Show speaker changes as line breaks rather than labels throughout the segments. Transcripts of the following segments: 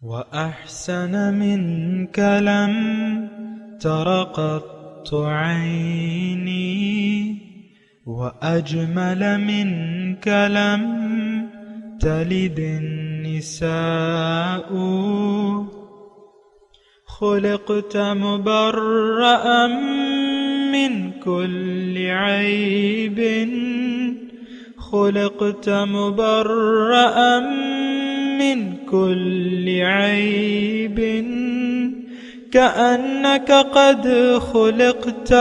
وأحسن منك لم تر قط عيني، وأجمل منك لم تلد النساء. خلقت مبرأ من كل عيب، خلقت مبرأ من كل عيب، كأنك قد خلقت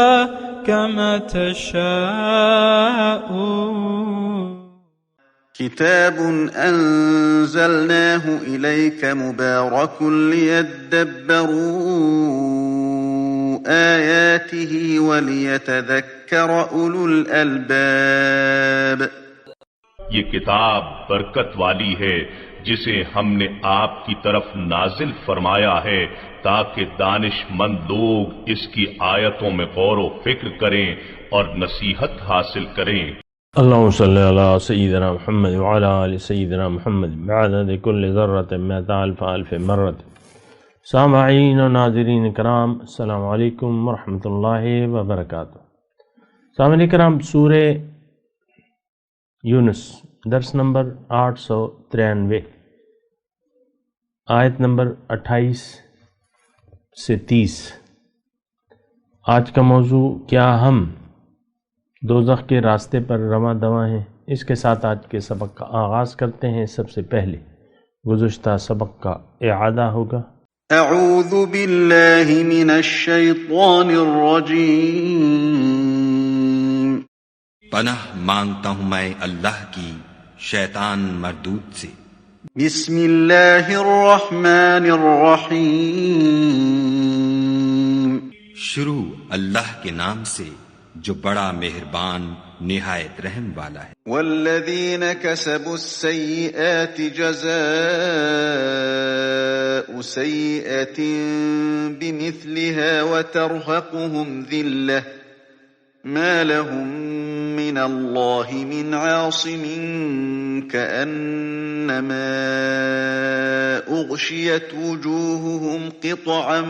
كما تشاء.
كتاب أنزلناه إليك مبارك ليدبروا آياته وليتذكر أولو الألباب.
یہ کتاب برکت والی ہے جسے ہم نے آپ کی طرف نازل فرمایا ہے تاکہ دانش مند لوگ اس کی آیتوں میں غور و فکر کریں اور نصیحت حاصل کریں۔
اللہم صلی علی سیدنا محمد وعلی آل سیدنا محمد بعدد کل ذرۃ مئۃ الف الف مرۃ۔ سامعین و ناظرین کرام، السلام علیکم ورحمۃ اللہ وبرکاتہ۔ سامعین کرام، سورہ یونس درس نمبر 893، آیت نمبر 28 سے 30۔ آج کا موضوع کیا ہم دوزخ کے راستے پر رواں دواں ہیں؟ اس کے ساتھ آج کے سبق کا آغاز کرتے ہیں۔ سب سے پہلے گزشتہ سبق کا اعادہ ہوگا۔
اعوذ باللہ من الشیطان الرجیم۔
پناہ مانگتا ہوں میں اللہ کی شیطان مردود سے۔
بسم اللہ الرحمن الرحیم۔
شروع اللہ کے نام سے جو بڑا مہربان نہایت رحم والا ہے۔
والذین کسبوا السیئات جزاء سیئۃ بمثلها وترهقهم ذلة ما لهم من اللہ من عاصم كأنما أغشيت وجوههم قطعا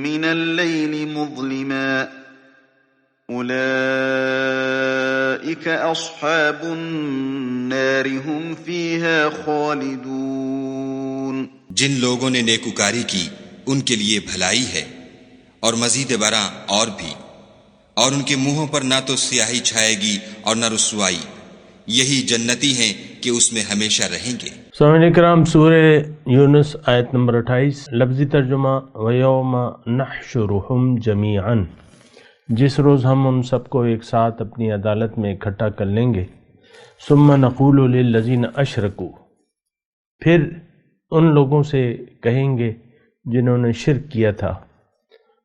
من الليل مظلما أولئك أصحاب النار هم فيها خالدون۔
جن لوگوں نے نیکوکاری کی ان کے لیے بھلائی ہے اور مزید برآں اور بھی، اور ان کے منہوں پر نہ تو سیاہی چھائے گی اور نہ رسوائی، یہی جنتی ہیں کہ اس میں ہمیشہ رہیں گے۔
سامعین کرام، سورہ یونس آیت نمبر 28، لفظی ترجمہ وَيَوْمَ نَحْشُرُهُمْ جَمِيعًا، جس روز ہم ان سب کو ایک ساتھ اپنی عدالت میں اکٹھا کر لیں گے۔ ثُمَّ نَقُولُ لِلَّذِينَ أَشْرَكُوا، پھر ان لوگوں سے کہیں گے جنہوں نے شرک کیا تھا،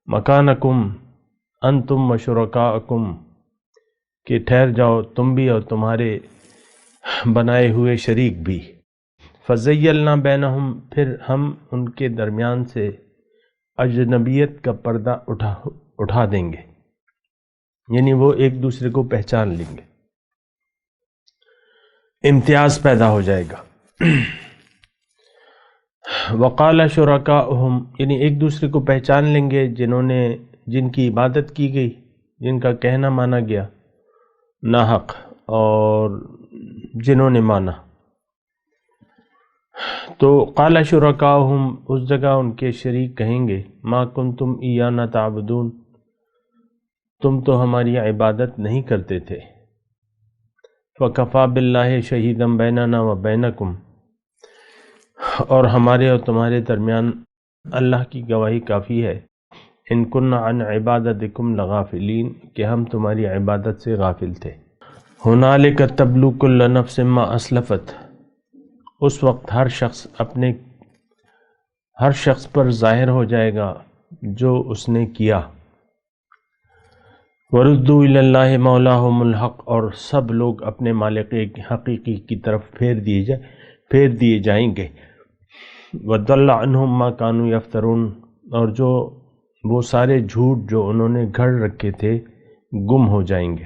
مَكَانَكُمْ أَنْتُمْ وَشُرَكَاؤُكُمْ، کہ ٹھہر جاؤ تم بھی اور تمہارے بنائے ہوئے شریک بھی۔ فَزَيَّلْنَا بَيْنَهُمْ، پھر ہم ان کے درمیان سے اجنبیت کا پردہ اٹھا دیں گے، یعنی وہ ایک دوسرے کو پہچان لیں گے، امتیاز پیدا ہو جائے گا۔ وقال شرکاؤہم، یعنی ایک دوسرے کو پہچان لیں گے جن کی عبادت کی گئی، جن کا کہنا مانا گیا ناحق، اور جنہوں نے مانا۔ تو قال شرکاؤہم، اس جگہ ان کے شریک کہیں گے ما کنتم ایانا تعبدون، تم تو ہماری عبادت نہیں کرتے تھے۔ فکفی باللہ شہیدا بیننا و بینکم، اور ہمارے اور تمہارے درمیان اللہ کی گواہی کافی ہے۔ ان کننا عن عبادتکم لغافلین، کہ ہم تمہاری عبادت سے غافل تھے۔ ہنالک تبلو کل نفس ما اسلفت، اس وقت ہر شخص پر ظاہر ہو جائے گا جو اس نے کیا۔ وردوا الی اللہ مولاہم الحق، اور سب لوگ اپنے مالک حقیقی کی طرف پھیر دیے جائیں گے۔ وضل عنہم ما کانوا یفترون، اور جو وہ سارے جھوٹ جو انہوں نے گھڑ رکھے تھے گم ہو جائیں گے۔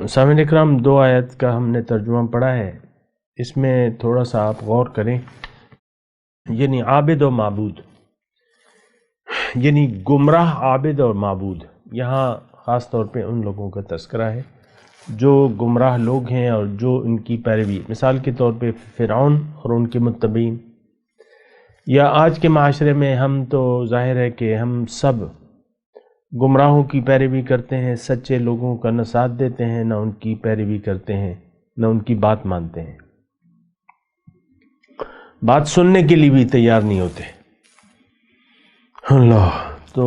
سامعین اکرام، 2 آیت کا ہم نے ترجمہ پڑھا ہے، اس میں تھوڑا سا آپ غور کریں۔ یعنی عابد و معبود، یعنی گمراہ عابد اور معبود، یہاں خاص طور پہ ان لوگوں کا تذکرہ ہے جو گمراہ لوگ ہیں اور جو ان کی پیروی، مثال کے طور پہ فرعون اور ان کے متبعین، یا آج کے معاشرے میں ہم تو ظاہر ہے کہ ہم سب گمراہوں کی پیروی کرتے ہیں، سچے لوگوں کا نہ ساتھ دیتے ہیں، نہ ان کی پیروی کرتے ہیں، نہ ان کی بات مانتے ہیں، بات سننے کے لیے بھی تیار نہیں ہوتے۔ اللہ، تو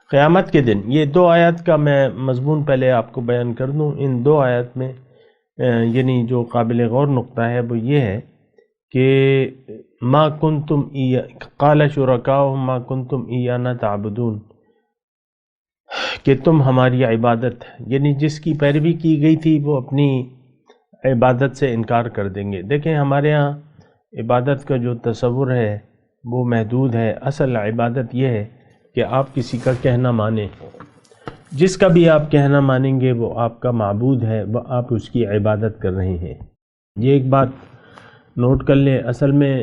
قیامت کے دن یہ 2 آیات کا میں مضمون پہلے آپ کو بیان کر دوں۔ ان 2 آیات میں یعنی جو قابل غور نقطہ ہے وہ یہ ہے کہ ما کنتم قال شرکاؤہم ما کنتم ایانا تعبدون، کہ تم ہماری عبادت، یعنی جس کی پیروی کی گئی تھی وہ اپنی عبادت سے انکار کر دیں گے۔ دیکھیں ہمارے ہاں عبادت کا جو تصور ہے وہ محدود ہے۔ اصل عبادت یہ ہے کہ آپ کسی کا کہنا مانیں، جس کا بھی آپ کہنا مانیں گے وہ آپ کا معبود ہے، وہ آپ اس کی عبادت کر رہے ہیں۔ یہ ایک بات نوٹ کر لیں، اصل میں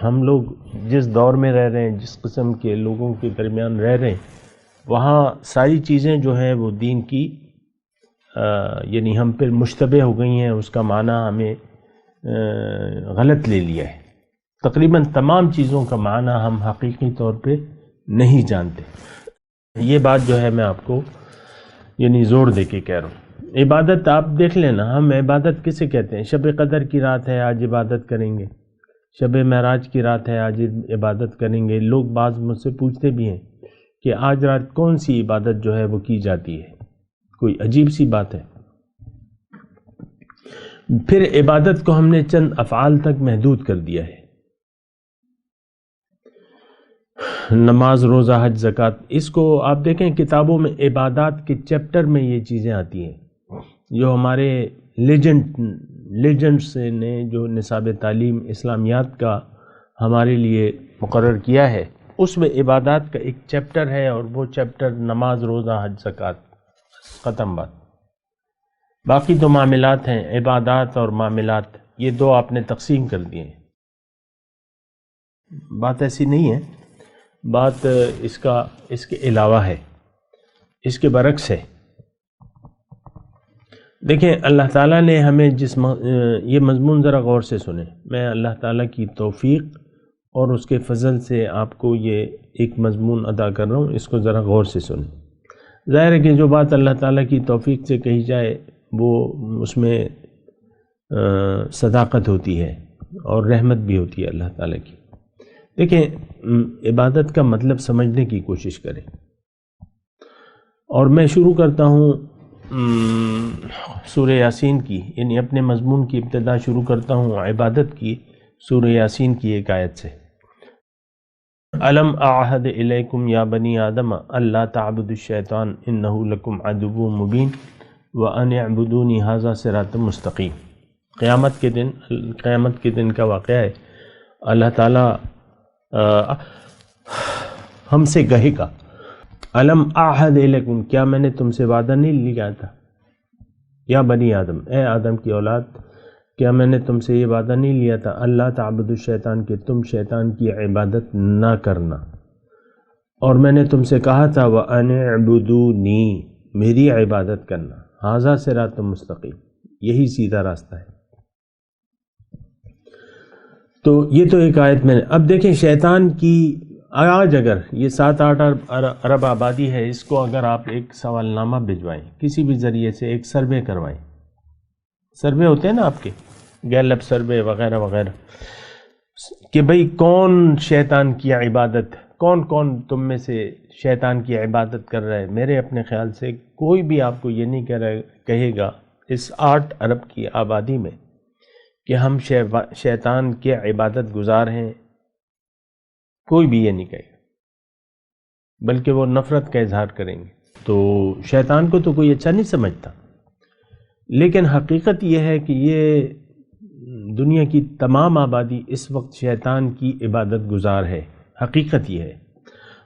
ہم لوگ جس دور میں رہ رہے ہیں، جس قسم کے لوگوں کے درمیان رہ رہے ہیں، وہاں ساری چیزیں جو ہیں وہ دین کی یعنی ہم پہ مشتبہ ہو گئی ہیں، اس کا معنی ہمیں غلط لے لیا ہے۔ تقریباً تمام چیزوں کا معنی ہم حقیقی طور پہ نہیں جانتے۔ یہ بات جو ہے میں آپ کو یعنی زور دے کے کہہ رہا ہوں۔ عبادت آپ دیکھ لینا، ہم عبادت کسے کہتے ہیں؟ شب قدر کی رات ہے آج عبادت کریں گے، شب معراج کی رات ہے آج عبادت کریں گے۔ لوگ بعض مجھ سے پوچھتے بھی ہیں کہ آج رات کون سی عبادت جو ہے وہ کی جاتی ہے؟ کوئی عجیب سی بات ہے۔ پھر عبادت کو ہم نے چند افعال تک محدود کر دیا ہے، نماز، روزہ، حج، زکوٰۃ۔ اس کو آپ دیکھیں کتابوں میں عبادات کے چیپٹر میں یہ چیزیں آتی ہیں، جو ہمارے لیجنڈس نے جو نصاب تعلیم اسلامیات کا ہمارے لیے مقرر کیا ہے، اس میں عبادات کا ایک چیپٹر ہے، اور وہ چیپٹر نماز، روزہ، حج، زکوٰۃ، ختم بات۔ باقی تو معاملات ہیں، عبادات اور معاملات یہ 2 آپ نے تقسیم کر دیے ہیں۔ بات ایسی نہیں ہے، بات اس کے علاوہ ہے، اس کے برعکس ہے۔ دیکھیں اللہ تعالیٰ نے ہمیں یہ مضمون ذرا غور سے سنیں، میں اللہ تعالیٰ کی توفیق اور اس کے فضل سے آپ کو یہ ایک مضمون ادا کر رہا ہوں، اس کو ذرا غور سے سنیں۔ ظاہر ہے کہ جو بات اللہ تعالیٰ کی توفیق سے کہی جائے وہ اس میں صداقت ہوتی ہے اور رحمت بھی ہوتی ہے اللہ تعالیٰ کی۔ دیکھیں عبادت کا مطلب سمجھنے کی کوشش کریں، اور میں شروع کرتا ہوں سورہ یاسین کی، یعنی اپنے مضمون کی ابتدا شروع کرتا ہوں عبادت کی سورہ یاسین کی ایک آیت سے۔ الم اعہد الیکم یا بنی آدم اللہ تعبدوا الشیطان انہ لکم عدو مبین وان اعبدونی ھذا صراط مستقیم۔ قیامت کے دن کا واقعہ ہے، اللہ تعالیٰ ہم سے کہے گا الم اعہد الیکم، کیا میں نے تم سے وعدہ نہیں لیا تھا؟ یا بنی آدم، اے آدم کی اولاد، کیا میں نے تم سے یہ وعدہ نہیں لیا تھا اللہ تعبد الشیطان، کہ تم شیطان کی عبادت نہ کرنا؟ اور میں نے تم سے کہا تھا وَأَنِ اعْبُدُونِي، میری عبادت کرنا، ھذا صراط مستقیم، یہی سیدھا راستہ ہے۔ تو یہ تو ایک آیت میں نے۔ اب دیکھیں شیطان کی آج اگر یہ 7-8 ارب آبادی ہے، اس کو اگر آپ ایک سوال نامہ بھجوائیں، کسی بھی ذریعے سے ایک سروے کروائیں، سروے ہوتے ہیں نا آپ کے گیلپ سروے وغیرہ وغیرہ، کہ بھئی کون شیطان کی عبادت، کون تم میں سے شیطان کی عبادت کر رہا ہے، میرے اپنے خیال سے کوئی بھی آپ کو یہ نہیں کہے گا اس 8 ارب کی آبادی میں کہ ہم شیطان کے عبادت گزار ہیں، کوئی بھی یہ نہیں کہے گا، بلکہ وہ نفرت کا اظہار کریں گے۔ تو شیطان کو تو کوئی اچھا نہیں سمجھتا، لیکن حقیقت یہ ہے کہ یہ دنیا کی تمام آبادی اس وقت شیطان کی عبادت گزار ہے، حقیقت یہ ہے۔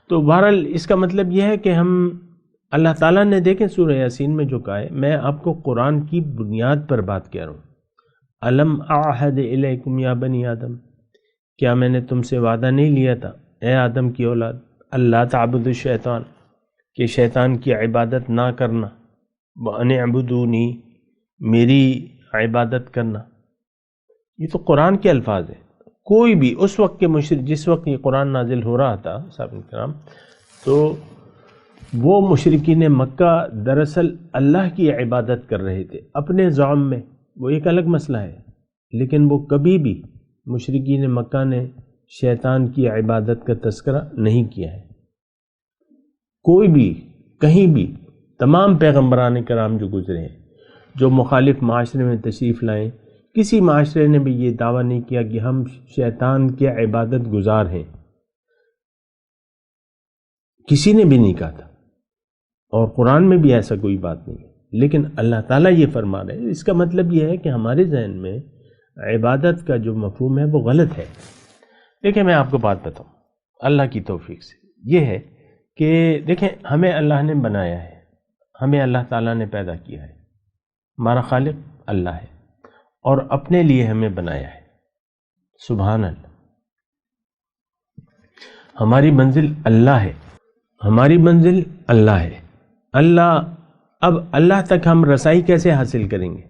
تو بہرحال اس کا مطلب یہ ہے کہ ہم اللہ تعالیٰ نے دیکھیں سورہ یاسین میں جو کہا ہے، میں آپ کو قرآن کی بنیاد پر بات کہہ رہا ہوں۔ الم اعہد الیکم یا بنی آدم، کیا میں نے تم سے وعدہ نہیں لیا تھا اے آدم کی اولاد، اللہ تعبد الشیطان، کہ شیطان کی عبادت نہ کرنا، وَأَنِ اعْبُدُونِی، میری عبادت کرنا۔ یہ تو قرآن کے الفاظ ہیں۔ کوئی بھی اس وقت کے مشرک، جس وقت یہ قرآن نازل ہو رہا تھا صاحب کرام، تو وہ مشرکین مکہ دراصل اللہ کی عبادت کر رہے تھے اپنے زعم میں، وہ ایک الگ مسئلہ ہے، لیکن وہ کبھی بھی مشرکین مکہ نے شیطان کی عبادت کا تذکرہ نہیں کیا ہے۔ کوئی بھی کہیں بھی، تمام پیغمبران کرام جو گزرے ہیں، جو مخالف معاشرے میں تشریف لائیں، کسی معاشرے نے بھی یہ دعویٰ نہیں کیا کہ ہم شیطان کے عبادت گزار ہیں، کسی نے بھی نہیں کہا تھا، اور قرآن میں بھی ایسا کوئی بات نہیں ہے۔ لیکن اللہ تعالیٰ یہ فرما رہے ہیں، اس کا مطلب یہ ہے کہ ہمارے ذہن میں عبادت کا جو مفہوم ہے وہ غلط ہے۔ دیکھیں میں آپ کو بات بتاؤں اللہ کی توفیق سے، یہ ہے کہ دیکھیں ہمیں اللہ نے بنایا ہے، ہمیں اللہ تعالیٰ نے پیدا کیا ہے، ہمارا خالق اللہ ہے، اور اپنے لیے ہمیں بنایا ہے، سبحان اللہ۔ ہماری منزل اللہ ہے، ہماری منزل اللہ ہے۔ اب اللہ تک ہم رسائی کیسے حاصل کریں گے؟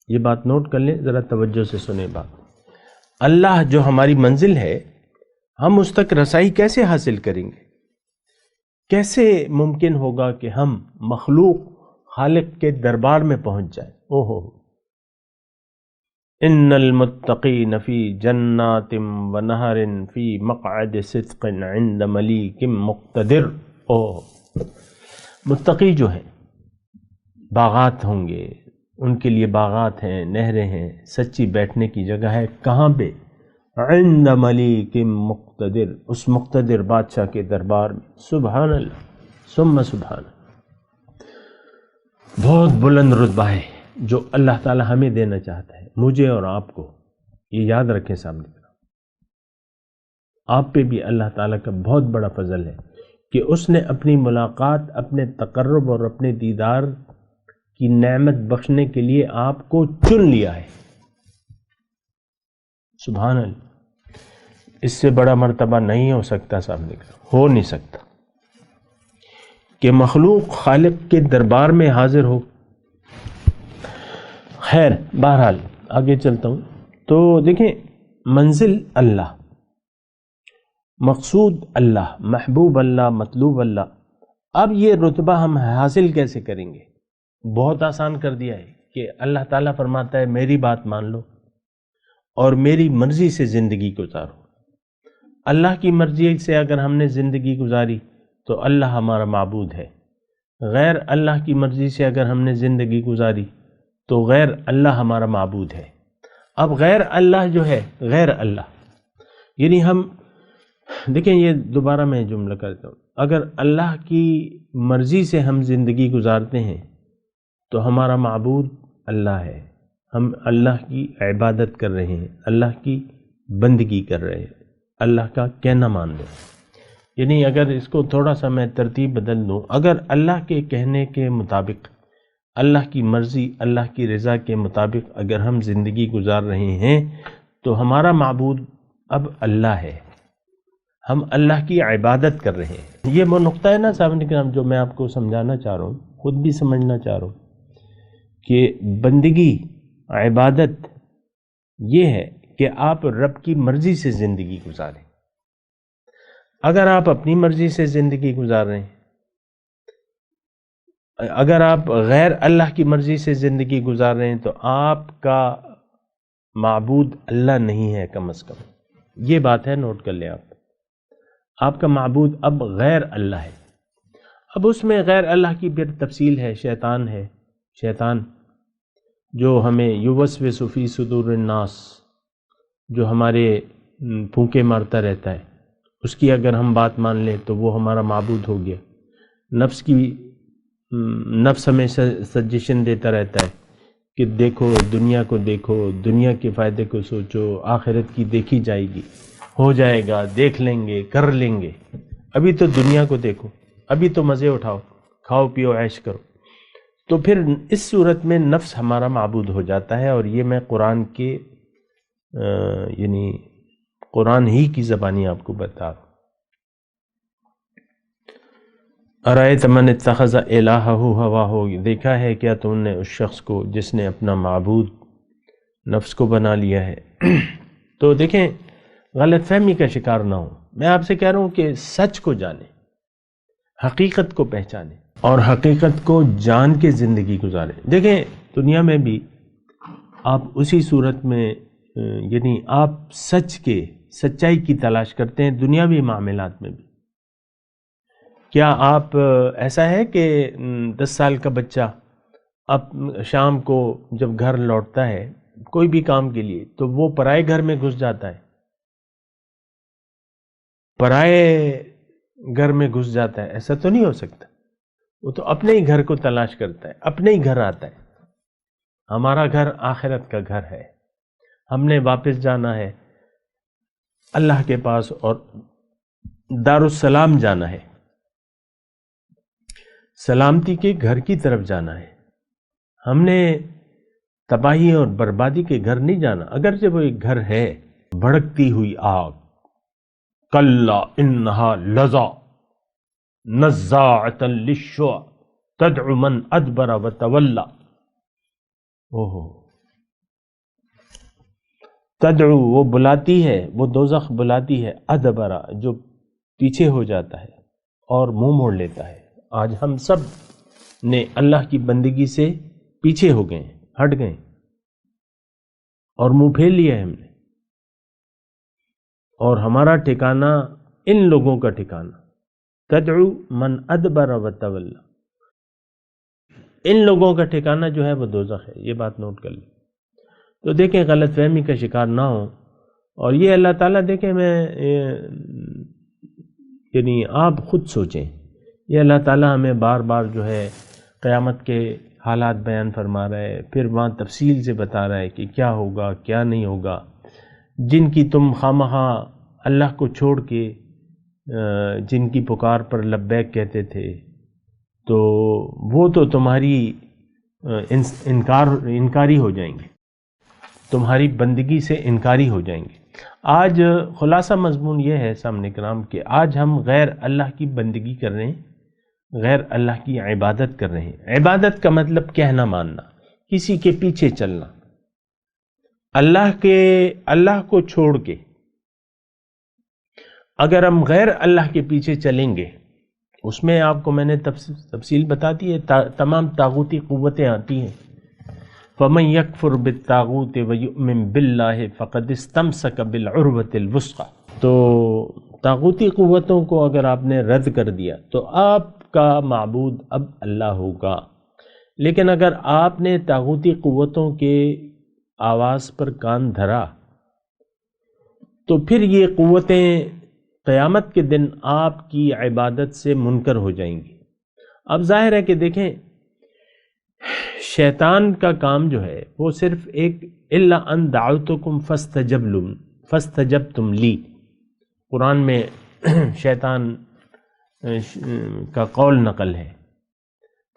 یہ بات نوٹ کر لیں، ذرا توجہ سے سنیں بات۔ اللہ جو ہماری منزل ہے، ہم اس تک رسائی کیسے حاصل کریں گے؟ کیسے ممکن ہوگا کہ ہم مخلوق خالق کے دربار میں پہنچ جائیں؟ ان المتقین فی جنات و نہر فی مقعد صدق عند ملیک مقتدر۔ متقی جو ہیں، باغات ہوں گے، ان کے لیے باغات ہیں، نہریں ہیں، سچی بیٹھنے کی جگہ ہے، کہاں پہ؟ عند ملیک مقتدر، اس مقتدر بادشاہ کے دربار میں۔ سبحان اللہ ثم سبحان اللہ۔ بہت بلند رتبہ ہے جو اللہ تعالی ہمیں دینا چاہتا ہے، مجھے اور آپ کو۔ یہ یاد رکھیں سامنے، آپ پہ بھی اللہ تعالیٰ کا بہت بڑا فضل ہے کہ اس نے اپنی ملاقات، اپنے تقرب اور اپنے دیدار کی نعمت بخشنے کے لیے آپ کو چن لیا ہے۔ سبحان اللہ۔ اس سے بڑا مرتبہ نہیں ہو سکتا، سامنے ہو نہیں سکتا کہ مخلوق خالق کے دربار میں حاضر ہو۔ خیر بہرحال آگے چلتا ہوں۔ تو دیکھیں، منزل اللہ، مقصود اللہ، محبوب اللہ، مطلوب اللہ۔ اب یہ رتبہ ہم حاصل کیسے کریں گے؟ بہت آسان کر دیا ہے کہ اللہ تعالیٰ فرماتا ہے میری بات مان لو اور میری مرضی سے زندگی گزارو۔ اللہ کی مرضی سے اگر ہم نے زندگی گزاری تو اللہ ہمارا معبود ہے، غیر اللہ کی مرضی سے اگر ہم نے زندگی گزاری تو غیر اللہ ہمارا معبود ہے۔ اب غیر اللہ جو ہے، غیر اللہ یعنی ہم دیکھیں، یہ دوبارہ میں جملہ کرتا ہوں، اگر اللہ کی مرضی سے ہم زندگی گزارتے ہیں تو ہمارا معبود اللہ ہے، ہم اللہ کی عبادت کر رہے ہیں، اللہ کی بندگی کر رہے ہیں، اللہ کا کہنا مان رہے ہیں۔ یعنی اگر اس کو تھوڑا سا میں ترتیب بدل دوں، اگر اللہ کے کہنے کے مطابق، اللہ کی مرضی، اللہ کی رضا کے مطابق اگر ہم زندگی گزار رہے ہیں تو ہمارا معبود اب اللہ ہے، ہم اللہ کی عبادت کر رہے ہیں۔ یہ وہ نقطہ ہے نا سامنے کرام جو میں آپ کو سمجھانا چاہ رہا ہوں، خود بھی سمجھنا چاہ رہا ہوں کہ بندگی، عبادت یہ ہے کہ آپ رب کی مرضی سے زندگی گزاریں۔ اگر آپ اپنی مرضی سے زندگی گزار رہے ہیں، اگر آپ غیر اللہ کی مرضی سے زندگی گزار رہے ہیں تو آپ کا معبود اللہ نہیں ہے، کم از کم یہ بات ہے، نوٹ کر لیں آپ کا معبود اب غیر اللہ ہے۔ اب اس میں غیر اللہ کی پھر تفصیل ہے، شیطان ہے، شیطان جو ہمیں یوسوس فی صدور الناس، جو ہمارے پھونکے مارتا رہتا ہے، اس کی اگر ہم بات مان لیں تو وہ ہمارا معبود ہو گیا۔ نفس ہمیں سجیشن دیتا رہتا ہے کہ دیکھو دنیا کو، دیکھو دنیا کے فائدے کو سوچو، آخرت کی دیکھی جائے گی، ہو جائے گا، دیکھ لیں گے، کر لیں گے، ابھی تو دنیا کو دیکھو، ابھی تو مزے اٹھاؤ، کھاؤ پیو عیش کرو۔ تو پھر اس صورت میں نفس ہمارا معبود ہو جاتا ہے، اور یہ میں قرآن کے یعنی قرآن ہی کی زبانی آپ کو بتا رہا ہوں۔ ارأیت من اتخذ الہہ ہواہ، دیکھا ہے کیا تم نے اس شخص کو جس نے اپنا معبود نفس کو بنا لیا ہے؟ تو دیکھیں، غلط فہمی کا شکار نہ ہو۔ میں آپ سے کہہ رہا ہوں کہ سچ کو جانیں، حقیقت کو پہچانیں اور حقیقت کو جان کے زندگی گزاریں۔ دیکھیں، دنیا میں بھی آپ اسی صورت میں یعنی آپ سچائی کی تلاش کرتے ہیں دنیاوی معاملات میں بھی۔ کیا آپ ایسا ہے کہ 10 سال کا بچہ اب شام کو جب گھر لوٹتا ہے کوئی بھی کام کے لیے تو وہ پرائے گھر میں گھس جاتا ہے؟ پرائے گھر میں گھس جاتا ہے؟ ایسا تو نہیں ہو سکتا۔ وہ تو اپنے ہی گھر کو تلاش کرتا ہے، اپنے ہی گھر آتا ہے۔ ہمارا گھر آخرت کا گھر ہے، ہم نے واپس جانا ہے اللہ کے پاس اور دارالسلام جانا ہے، سلامتی کے گھر کی طرف جانا ہے۔ ہم نے تباہی اور بربادی کے گھر نہیں جانا، اگرچہ وہ ایک گھر ہے، بھڑکتی ہوئی آگ، کلا انہا لظا نزاعۃ للشوى تدعو من ادبر وتولى۔ تدعو، وہ بلاتی ہے، وہ دوزخ بلاتی ہے، ادبرا، جو پیچھے ہو جاتا ہے اور منہ موڑ لیتا ہے۔ آج ہم سب نے اللہ کی بندگی سے پیچھے ہو گئے، ہٹ گئے اور منہ پھیر لیا ہے ہم نے، اور ہمارا ٹھکانہ ان لوگوں کا ٹھکانہ، تدعو من ادبر وتولى، ان لوگوں کا ٹھکانہ جو ہے وہ دوزخ ہے۔ یہ بات نوٹ کر لیں۔ تو دیکھیں، غلط فہمی کا شکار نہ ہو، اور یہ اللہ تعالیٰ، دیکھیں میں یعنی آپ خود سوچیں، یہ اللہ تعالیٰ ہمیں بار بار جو ہے قیامت کے حالات بیان فرما رہا ہے، پھر وہاں تفصیل سے بتا رہا ہے کہ کیا ہوگا کیا نہیں ہوگا، جن کی تم خواہ اللہ کو چھوڑ کے جن کی پکار پر لبیک کہتے تھے، تو وہ تو تمہاری انکاری ہو جائیں گے، تمہاری بندگی سے انکاری ہو جائیں گے۔ آج خلاصہ مضمون یہ ہے سامنے کرام کہ آج ہم غیر اللہ کی بندگی کر رہے ہیں، غیر اللہ کی عبادت کر رہے ہیں۔ عبادت کا مطلب کہنا ماننا، کسی کے پیچھے چلنا، اللہ کو چھوڑ کے اگر ہم غیر اللہ کے پیچھے چلیں گے، اس میں آپ کو میں نے تفصیل بتا دی ہے، تمام طاغوتی قوتیں آتی ہیں۔ فَمَن يَكْفُرْ بِالطَّاغُوتِ وَيُؤْمِن بِاللَّهِ فَقَدِ اسْتَمْسَكَ بِالْعُرْوَةِ الْوُثْقَى۔ تو طاغوتی قوتوں کو اگر آپ نے رد کر دیا تو آپ کا معبود اب اللہ ہوگا، لیکن اگر آپ نے طاغوتی قوتوں کے آواز پر کان دھرا تو پھر یہ قوتیں قیامت کے دن آپ کی عبادت سے منکر ہو جائیں گی۔ اب ظاہر ہے کہ دیکھیں، شیطان کا کام جو ہے وہ صرف ایک الا ان دعوتکم فاستجبتم لی، قرآن میں شیطان کا قول نقل ہے،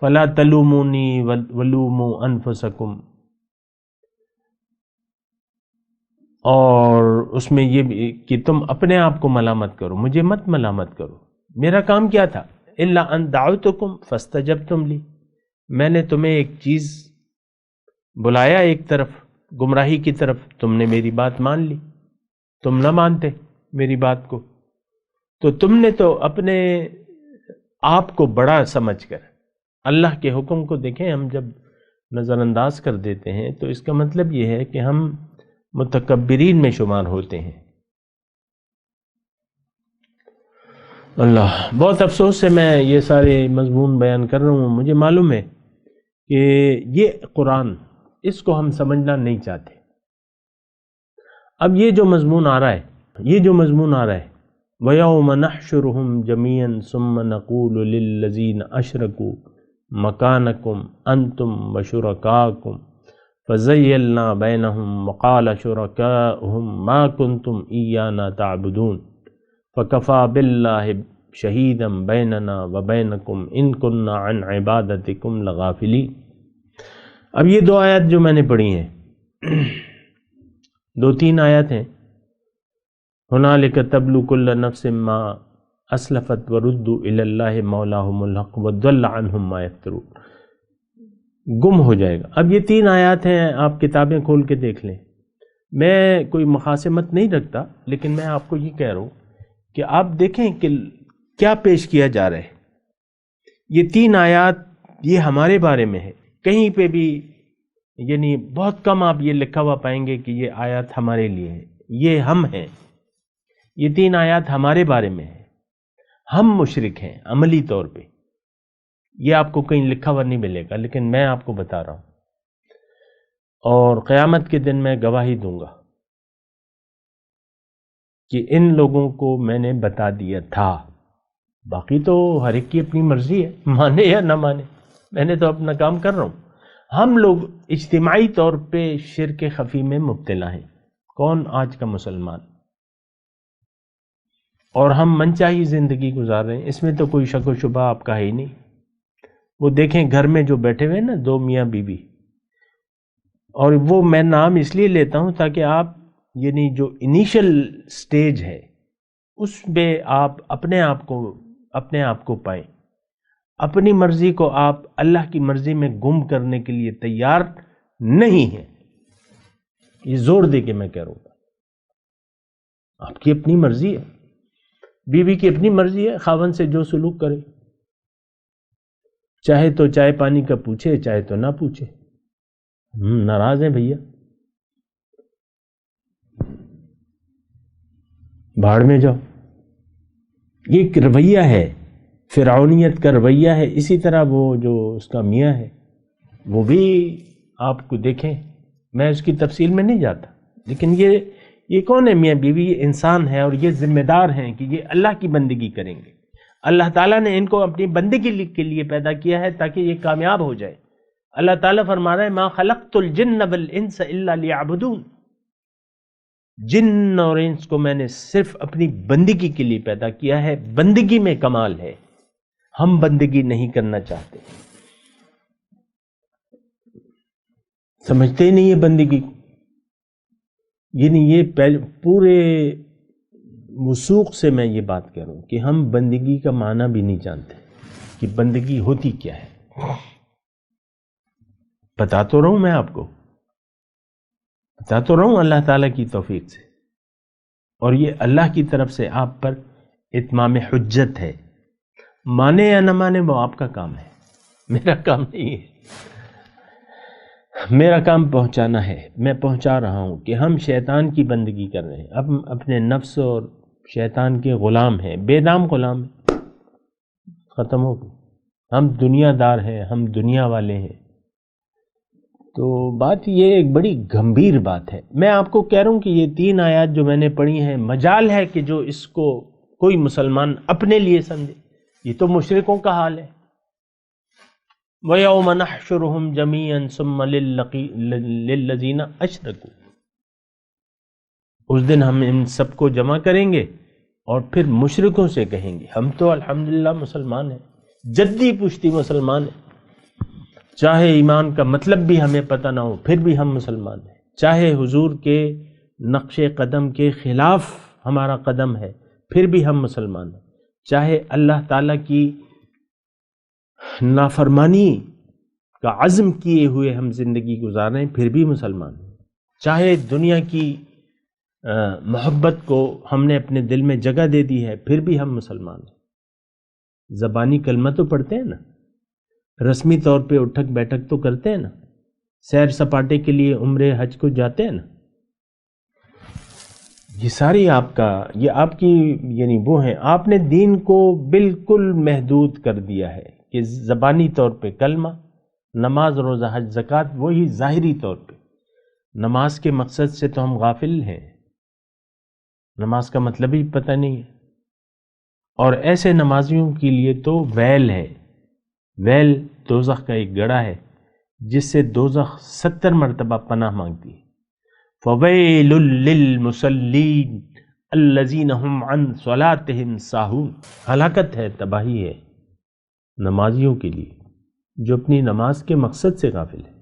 فلا تلومونی ولوموا انفسکم، اور اس میں یہ بھی کہ تم اپنے آپ کو ملامت کرو، مجھے مت ملامت کرو، میرا کام کیا تھا؟ الا ان دعوتکم فاستجبتم لی، میں نے تمہیں ایک چیز بلایا ایک طرف، گمراہی کی طرف، تم نے میری بات مان لی، تم نہ مانتے میری بات کو، تو تم نے تو اپنے آپ کو بڑا سمجھ کر اللہ کے حکم کو، دیکھیں ہم جب نظر انداز کر دیتے ہیں تو اس کا مطلب یہ ہے کہ ہم متکبرین میں شمار ہوتے ہیں۔ اللہ، بہت افسوس سے میں یہ سارے مضمون بیان کر رہا ہوں، مجھے معلوم ہے کہ یہ قرآن، اس کو ہم سمجھنا نہیں چاہتے۔ اب یہ جو مضمون آ رہا ہے، وَيَوْمَ نَحْشُرُهُمْ جَمِيعًا ثُمَّ نَقُولُ لِلَّذِينَ أَشْرَكُوا مَكَانَكُمْ أَنْتُمْ وَشُرَكَاؤُكُمْ فَزَيَّلْنَا بَيْنَهُمْ وَقَالَ شُرَكَاؤُهُمْ مَا كُنْتُمْ إِيَّانَا تَعْبُدُونَ فَكَفَى بِاللَّهِ شَهِيدًا بَيْنَنَا وَبَيْنَكُمْ إِن كُنَّا عَنْ عِبَادَتِكُمْ لَغَافِلِينَ۔ اب یہ دو آیات جو میں نے پڑھی ہیں، 2-3 آیات ہیں، ہنالک تبلو کل نفس ما اسلفت وردوا الی اللہ مولاہم الحق وضل عنہم ما یفترون، گم ہو جائے گا۔ اب یہ 3 آیات ہیں، آپ کتابیں کھول کے دیکھ لیں۔ میں کوئی مخاصمت نہیں رکھتا، لیکن میں آپ کو یہ کہہ رہا ہوں کہ آپ دیکھیں کہ کیا پیش کیا جا رہا ہے۔ یہ 3 آیات یہ ہمارے بارے میں ہے، کہیں پہ بھی یعنی بہت کم آپ یہ لکھا ہوا پائیں گے کہ یہ آیات ہمارے لیے ہے، یہ ہم ہیں۔ یہ 3 آیات ہمارے بارے میں ہیں، ہم مشرک ہیں عملی طور پہ، یہ آپ کو کہیں لکھا ہوا نہیں ملے گا، لیکن میں آپ کو بتا رہا ہوں، اور قیامت کے دن میں گواہی دوں گا کہ ان لوگوں کو میں نے بتا دیا تھا۔ باقی تو ہر ایک کی اپنی مرضی ہے، مانے یا نہ مانے، میں نے تو اپنا کام کر رہا ہوں۔ ہم لوگ اجتماعی طور پہ شرک خفی میں مبتلا ہیں، کون آج کا مسلمان، اور ہم منچاہی زندگی گزار رہے ہیں، اس میں تو کوئی شک و شبہ آپ کا ہے ہی نہیں۔ وہ دیکھیں گھر میں جو بیٹھے ہوئے نا 2 میاں بیوی، اور وہ میں نام اس لیے لیتا ہوں تاکہ آپ یعنی جو انیشل سٹیج ہے اس پہ آپ اپنے آپ کو پائیں، اپنی مرضی کو آپ اللہ کی مرضی میں گم کرنے کے لیے تیار نہیں ہیں، یہ زور دے کے میں کہہ رہا ہوں۔ آپ کی اپنی مرضی ہے، بیوی کی اپنی مرضی ہے، خاوند سے جو سلوک کرے، چاہے تو چائے پانی کا پوچھے، چاہے تو نہ پوچھے، ناراض ہیں بھیا، بھاڑ میں جاؤ۔ یہ ایک رویہ ہے، فرعونیت کا رویہ ہے۔ اسی طرح وہ جو اس کا میاں ہے وہ بھی آپ کو دیکھیں، میں اس کی تفصیل میں نہیں جاتا، لیکن یہ کون ہے میاں بیوی؟ یہ انسان ہے، اور یہ ذمہ دار ہیں کہ یہ اللہ کی بندگی کریں گے۔ اللہ تعالیٰ نے ان کو اپنی بندگی کے لیے پیدا کیا ہے تاکہ یہ کامیاب ہو جائے۔ اللہ تعالیٰ فرما رہا ہے ما خلقت الجن والانس الا لیعبدون، جن اور انس کو میں نے صرف اپنی بندگی کے لیے پیدا کیا ہے، بندگی میں کمال ہے، ہم بندگی نہیں کرنا چاہتے، سمجھتے ہی نہیں ہے بندگی کو۔ یعنی یہ پورے وثوق سے میں یہ بات کہہ رہا ہوں کہ ہم بندگی کا معنی بھی نہیں جانتے کہ بندگی ہوتی کیا ہے۔ بتا تو رہا ہوں، میں آپ کو بتا تو رہا ہوں اللہ تعالیٰ کی توفیق سے، اور یہ اللہ کی طرف سے آپ پر اتمام حجت ہے، مانے یا نہ مانے وہ آپ کا کام ہے، میرا کام نہیں ہے۔ میرا کام پہنچانا ہے، میں پہنچا رہا ہوں کہ ہم شیطان کی بندگی کر رہے ہیں، اب اپنے نفس اور شیطان کے غلام ہیں، بے نام غلام ہیں، ختم ہو گئی۔ ہم دنیا دار ہیں، ہم دنیا والے ہیں۔ تو بات یہ ایک بڑی گمبھیر بات ہے۔ میں آپ کو کہہ رہا ہوں کہ یہ 3 آیات جو میں نے پڑھی ہیں، مجال ہے کہ جو اس کو کوئی مسلمان اپنے لیے سمجھے، یہ تو مشرکوں کا حال ہے۔ وَيَوْمَ نَحْشُرُهُمْ جَمِيعًا ثُمَّ لِلَّذِينَ أَشْرَكُوا، اس دن ہم ان سب کو جمع کریں گے اور پھر مشرکوں سے کہیں گے ہم تو الحمدللہ مسلمان ہیں، جدی پشتی مسلمان ہیں، چاہے ایمان کا مطلب بھی ہمیں پتہ نہ ہو پھر بھی ہم مسلمان ہیں، چاہے حضور کے نقش قدم کے خلاف ہمارا قدم ہے پھر بھی ہم مسلمان ہیں، چاہے اللہ تعالیٰ کی نافرمانی کا عزم کیے ہوئے ہم زندگی گزار رہے ہیں پھر بھی مسلمان ہیں، چاہے دنیا کی محبت کو ہم نے اپنے دل میں جگہ دے دی ہے پھر بھی ہم مسلمان ہیں۔ زبانی کلمہ تو پڑھتے ہیں نا، رسمی طور پہ اٹھک بیٹھک تو کرتے ہیں نا، سیر سپاٹے کے لیے عمرے حج کو جاتے ہیں نا، یہ ساری یہ آپ کی یعنی وہ ہیں۔ آپ نے دین کو بالکل محدود کر دیا ہے کہ زبانی طور پہ کلمہ، نماز، روزہ، حج، زکوٰۃ، وہی ظاہری طور پہ۔ نماز کے مقصد سے تو ہم غافل ہیں، نماز کا مطلب ہی پتہ نہیں ہے، اور ایسے نمازیوں کے لیے تو ویل ہے، ویل دوزخ کا ایک گڑھا ہے جس سے دوزخ 70 مرتبہ پناہ مانگتی ہے۔ فَوَيْلٌ لِّلْمُصَلِّينَ الَّذِينَ هُمْ عَنْ صَلَاتِهِمْ سَاهُونَ، ہلاکت ہے، تباہی ہے نمازیوں کے لیے جو اپنی نماز کے مقصد سے غافل ہے۔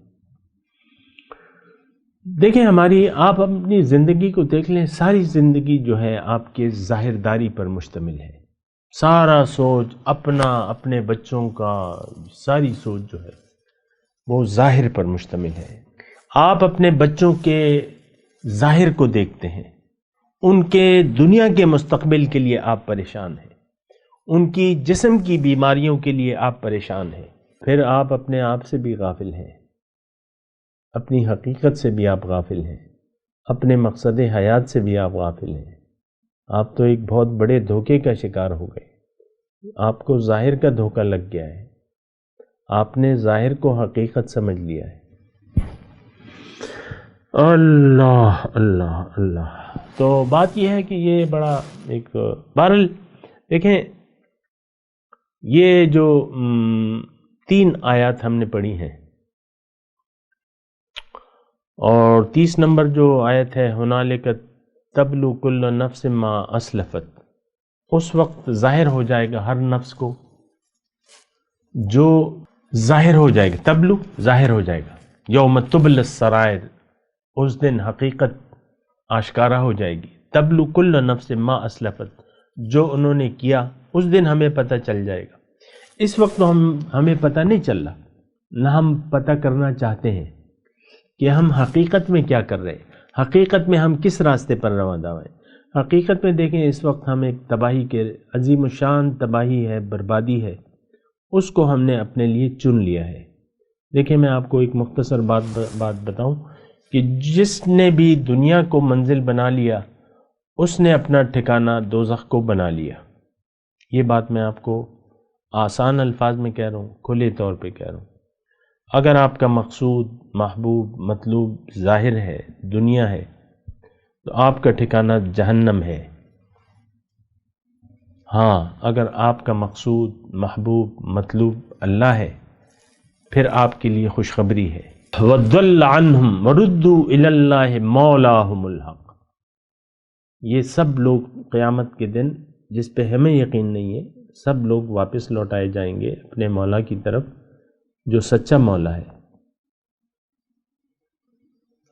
دیکھیں آپ اپنی زندگی کو دیکھ لیں، ساری زندگی جو ہے آپ کے ظاہرداری پر مشتمل ہے، سارا سوچ اپنے بچوں کا ساری سوچ جو ہے وہ ظاہر پر مشتمل ہے۔ آپ اپنے بچوں کے ظاہر کو دیکھتے ہیں، ان کے دنیا کے مستقبل کے لیے آپ پریشان ہیں، ان کی جسم کی بیماریوں کے لیے آپ پریشان ہیں، پھر آپ اپنے آپ سے بھی غافل ہیں، اپنی حقیقت سے بھی آپ غافل ہیں، اپنے مقصد حیات سے بھی آپ غافل ہیں۔ آپ تو ایک بہت بڑے دھوکے کا شکار ہو گئے، آپ کو ظاہر کا دھوکہ لگ گیا ہے، آپ نے ظاہر کو حقیقت سمجھ لیا ہے۔ اللہ اللہ اللہ۔ تو بات یہ ہے کہ یہ بڑا ایک بہرحال دیکھیں، یہ جو 3 آیات ہم نے پڑھی ہیں، اور 30 نمبر جو آیت ہے ہنالک تبلو کل نفس ما اسلفت، اس وقت ظاہر ہو جائے گا ہر نفس کو جو ظاہر ہو جائے گا، تبلو ظاہر ہو جائے گا، یوم تبل السرائر، اس دن حقیقت آشکارا ہو جائے گی، تبلو کل نفس ما اسلفت، جو انہوں نے کیا اس دن ہمیں پتہ چل جائے گا۔ اس وقت تو ہمیں پتہ نہیں چل رہا، نہ ہم پتہ کرنا چاہتے ہیں کہ ہم حقیقت میں کیا کر رہے ہیں، حقیقت میں ہم کس راستے پر رواں داں ہیں۔ حقیقت میں دیکھیں اس وقت ہم ایک تباہی کے عظیم الشان تباہی ہے، بربادی ہے، اس کو ہم نے اپنے لیے چن لیا ہے۔ دیکھیں میں آپ کو ایک مختصر بات بتاؤں کہ جس نے بھی دنیا کو منزل بنا لیا اس نے اپنا ٹھکانہ دوزخ کو بنا لیا۔ یہ بات میں آپ کو آسان الفاظ میں کہہ رہا ہوں، کھلے طور پہ کہہ رہا ہوں۔ اگر آپ کا مقصود، محبوب، مطلوب ظاہر ہے، دنیا ہے، تو آپ کا ٹھکانہ جہنم ہے۔ ہاں اگر آپ کا مقصود، محبوب، مطلوب اللہ ہے، پھر آپ کے لیے خوشخبری ہے۔ وَضَلَّ عَنْهُمْ وَرُدُّوا إِلَى اللَّهِ مَوْلَاهُمُ الْحَقِّ۔ یہ سب لوگ قیامت کے دن، جس پہ ہمیں یقین نہیں ہے، سب لوگ واپس لوٹائے جائیں گے اپنے مولا کی طرف جو سچا مولا ہے۔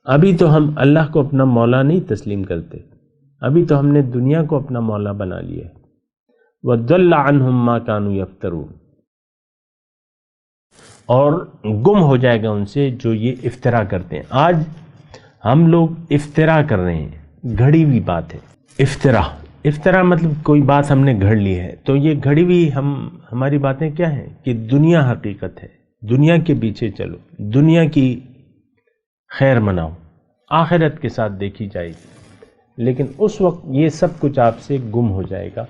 ابھی تو ہم اللہ کو اپنا مولا نہیں تسلیم کرتے، ابھی تو ہم نے دنیا کو اپنا مولا بنا لیا ہے۔ وَضَلَّ عَنْهُمْ مَا كَانُوا يَفْتَرُونَ، اور گم ہو جائے گا ان سے جو یہ افترا کرتے ہیں۔ آج ہم لوگ افترا کر رہے ہیں، گھڑی ہوئی بات ہے افترا مطلب کوئی بات ہم نے گھڑ لی ہے، تو یہ گھڑی ہوئی ہماری باتیں کیا ہیں کہ دنیا حقیقت ہے، دنیا کے پیچھے چلو، دنیا کی خیر مناؤ، آخرت کے ساتھ دیکھی جائے گی، لیکن اس وقت یہ سب کچھ آپ سے گم ہو جائے گا۔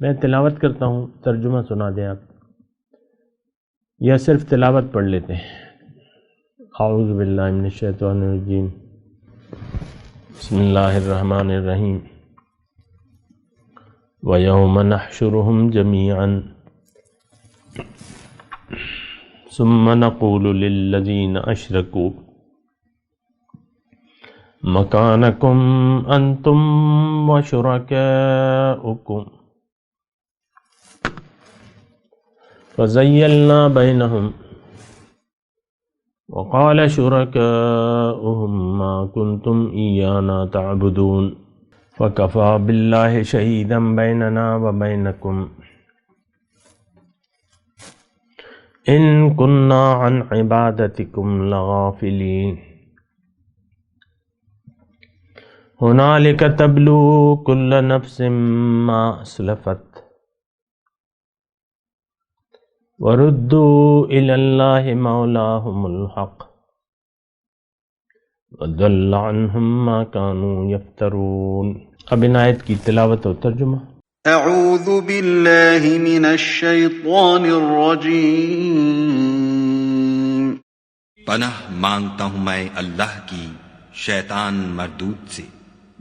میں تلاوت کرتا ہوں، ترجمہ سنا دیں آپ، یا صرف تلاوت پڑھ لیتے ہیں۔ اعوذ باللہ من الشیطان الرجیم، بسم اللہ الرحمن الرحیم۔ وَيَوْمَ نَحْشُرُهُمْ جَمِيعًا ثُمَّ نَقُولُ لِلَّذِينَ أَشْرَكُوا مَكَانَكُمْ أَنْتُمْ وَشُرَكَاؤُكُمْ فَزَيَّلْنَا بَيْنَهُمْ وَقَالَ شُرَكَاؤُهُمْ مَا كُنْتُمْ إِيَّانَا تَعْبُدُونَ فَكَفَى بِاللَّهِ شَهِيدًا بَيْنَنَا وَبَيْنَكُمْ إِن كُنَّا عَنْ عِبَادَتِكُمْ لَغَافِلِينَ هُنَالِكَ تَبْلُو كُلُّ نَفْسٍ مَا أَسْلَفَتْ وَرُدُّوا إِلَى اللَّهِ مَوْلَاهُمُ الْحَقِّ وَضَلَّ عَنْهُمْ مَا كَانُوا يَفْتَرُونَ۔ اب ان آیت کی تلاوت و ترجمہ۔
اعوذ باللہ من الشیطان الرجیم۔
پناہ مانگتا ہوں میں اللہ کی شیطان مردود سے۔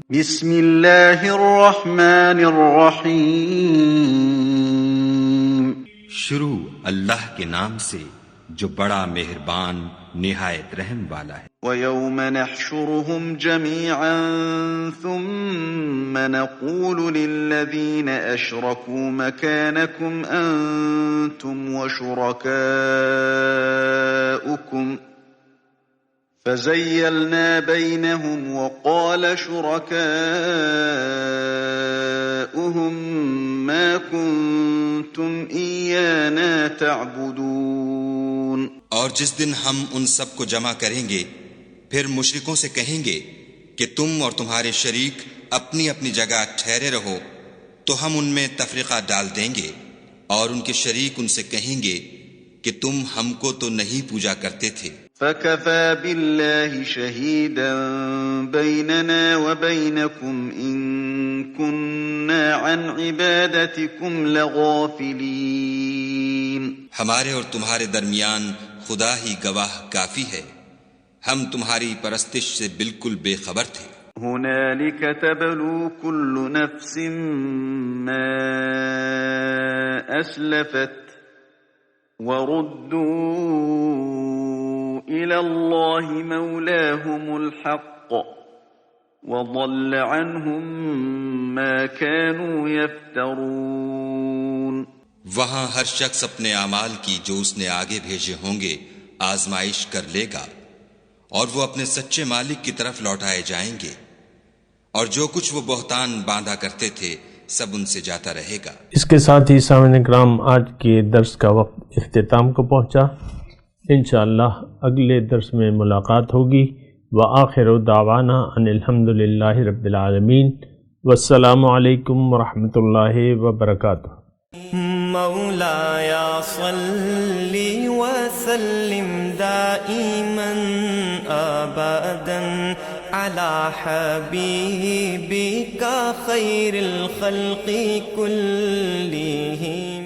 بسم اللہ الرحمن الرحیم۔
شروع اللہ کے نام سے جو بڑا مہربان نہایت رحم والا ہے۔
وَيَوْمَ نَحْشُرُهُمْ جَمِيعًا ثُمَّ نَقُولُ لِلَّذِينَ أَشْرَكُوا مَكَانَكُمْ أَنْتُمْ وَشُرَكَاؤُكُمْ فزيلنا بينهم وقال شركاؤهم ما كنتم إيانا تعبدون.
اور جس دن ہم ان سب کو جمع کریں گے پھر مشرکوں سے کہیں گے کہ تم اور تمہارے شریک اپنی اپنی جگہ ٹھہرے رہو تو ہم ان میں تفریقہ ڈال دیں گے، اور ان کے شریک ان سے کہیں گے کہ تم ہم کو تو نہیں پوجا کرتے تھے۔
فَكَفَى بِاللَّهِ شَهِيدًا بَيْنَنَا وَبَيْنَكُمْ إِن كُنَّا عَنْ عِبَادَتِكُمْ لَغَافِلِينَ۔
ہمارے اور تمہارے درمیان خدا ہی گواہ کافی ہے، ہم تمہاری پرستش سے بالکل بے خبر تھے۔
هُنَالِكَ تَبْلُو كُلُّ نَفْسٍ مَّا أَسْلَفَتْ وَرُدُّوا إِلَى اللَّهِ مَوْلَاهُمُ الْحَقِّ وَضَلَّ عَنْهُمْ مَا كَانُوا يَفْتَرُونَ۔
وہاں ہر شخص اپنے اعمال کی جو اس نے آگے بھیجے ہوں گے آزمائش کر لے گا، اور وہ اپنے سچے مالک کی طرف لوٹائے جائیں گے، اور جو کچھ وہ بہتان باندھا کرتے تھے سب ان سے جاتا رہے گا۔
اس کے ساتھ ہی سامعین کرام آج کے درس کا وقت اختتام کو پہنچا۔ انشاءاللہ اگلے درس میں ملاقات ہوگی۔ وآخر دعوانا ان الحمد للہ رب العالمین، والسلام علیکم ورحمۃ اللہ وبرکاتہ۔
مولایا صلی وسلم دائما ابدا علی حبیبک خیر الخلق کلہم۔